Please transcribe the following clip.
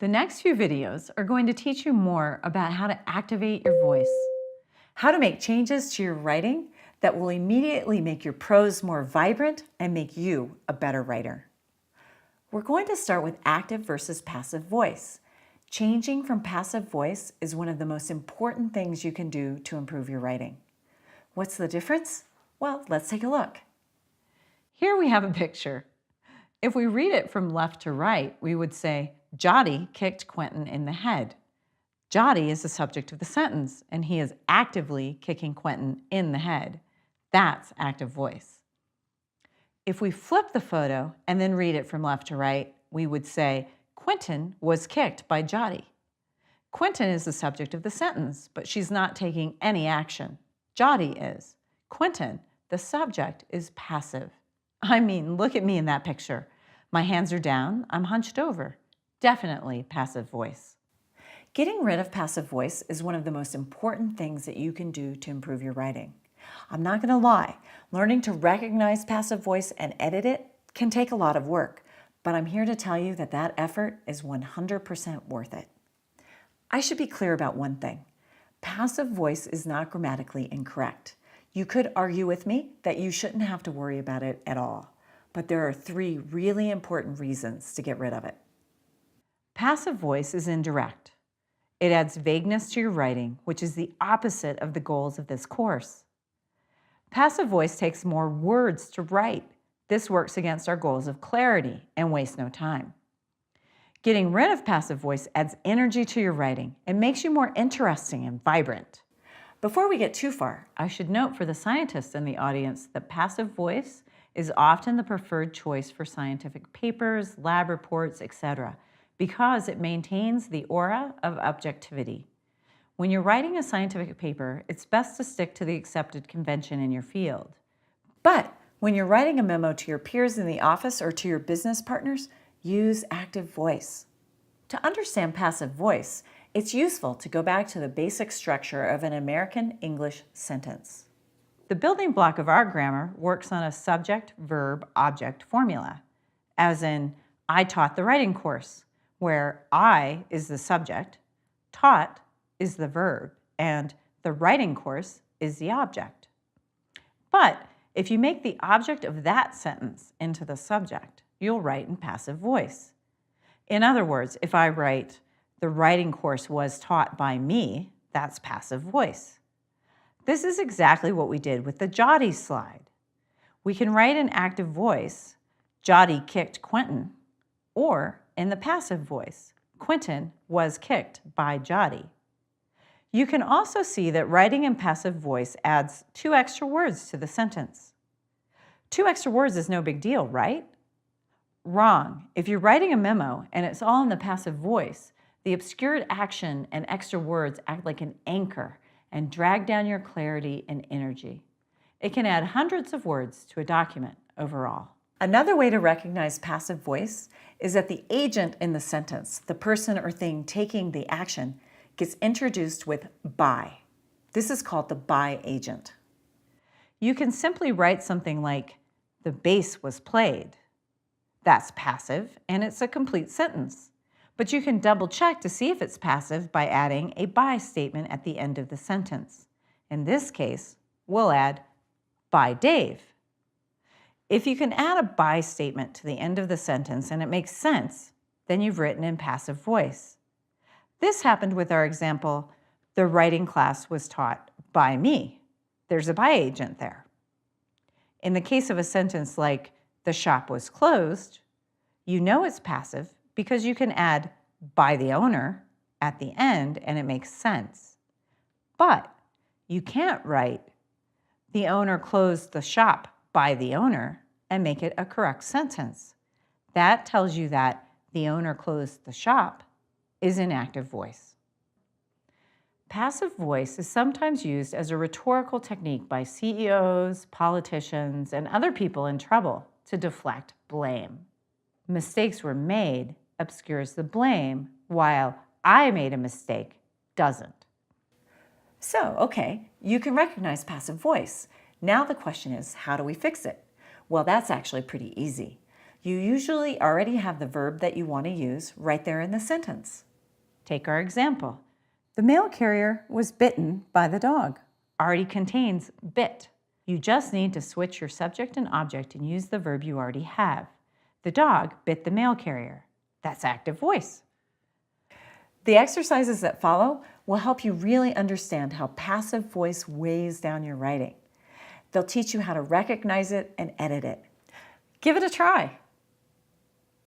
The next few videos are going to teach you more about how to activate your voice, how to make changes to your writing that will immediately make your prose more vibrant and make you a better writer. We're going to start with active versus passive voice. Changing from passive voice is one of the most important things you can do to improve your writing. What's the difference? Well, let's take a look. Here we have a picture. If we read it from left to right, we would say, Jotty kicked Quentin in the head. Jotty is the subject of the sentence, and he is actively kicking Quentin in the head. That's active voice. If we flip the photo and then read it from left to right, we would say, Quentin was kicked by Jotty. Quentin is the subject of the sentence, but she's not taking any action. Jotty is. Quentin, the subject, is passive. I mean, look at me in that picture. My hands are down, I'm hunched over. Definitely passive voice. Getting rid of passive voice is one of the most important things that you can do to improve your writing. I'm not going to lie, learning to recognize passive voice and edit it can take a lot of work, but I'm here to tell you that that effort is 100% worth it. I should be clear about one thing. Passive voice is not grammatically incorrect. You could argue with me that you shouldn't have to worry about it at all, but there are 3 really important reasons to get rid of it. Passive voice is indirect. It adds vagueness to your writing, which is the opposite of the goals of this course. Passive voice takes more words to write. This works against our goals of clarity and wastes no time. Getting rid of passive voice adds energy to your writing and makes you more interesting and vibrant. Before we get too far, I should note for the scientists in the audience that passive voice is often the preferred choice for scientific papers, lab reports, etc., because it maintains the aura of objectivity. When you're writing a scientific paper, it's best to stick to the accepted convention in your field. But when you're writing a memo to your peers in the office or to your business partners, use active voice. To understand passive voice, it's useful to go back to the basic structure of an American English sentence. The building block of our grammar works on a subject-verb-object formula, as in, I taught the writing course, where I is the subject, taught is the verb, and the writing course is the object. But if you make the object of that sentence into the subject, you'll write in passive voice. In other words, if I write, the writing course was taught by me, that's passive voice. This is exactly what we did with the Jotty slide. We can write in active voice, Jotty kicked Quentin, or in the passive voice, Quentin was kicked by Jotty. You can also see that writing in passive voice adds 2 extra words to the sentence. 2 extra words is no big deal, right? Wrong. If you're writing a memo and it's all in the passive voice, the obscured action and extra words act like an anchor and drag down your clarity and energy. It can add hundreds of words to a document overall. Another way to recognize passive voice is that the agent in the sentence, the person or thing taking the action, gets introduced with by. This is called the by agent. You can simply write something like, the bass was played. That's passive, and it's a complete sentence. But you can double check to see if it's passive by adding a by statement at the end of the sentence. In this case, we'll add, by Dave. If you can add a by statement to the end of the sentence and it makes sense, then you've written in passive voice. This happened with our example, the writing class was taught by me. There's a by agent there. In the case of a sentence like, the shop was closed, you know it's passive because you can add by the owner at the end and it makes sense. But you can't write, the owner closed the shop by the owner and make it a correct sentence. That tells you that the owner closed the shop is in active voice. Passive voice is sometimes used as a rhetorical technique by CEOs, politicians, and other people in trouble to deflect blame. Mistakes were made obscures the blame, while I made a mistake doesn't. So, okay, you can recognize passive voice. Now the question is, how do we fix it? Well, that's actually pretty easy. You usually already have the verb that you want to use right there in the sentence. Take our example. The mail carrier was bitten by the dog. Already contains bit. You just need to switch your subject and object and use the verb you already have. The dog bit the mail carrier. That's active voice. The exercises that follow will help you really understand how passive voice weighs down your writing. They'll teach you how to recognize it and edit it. Give it a try.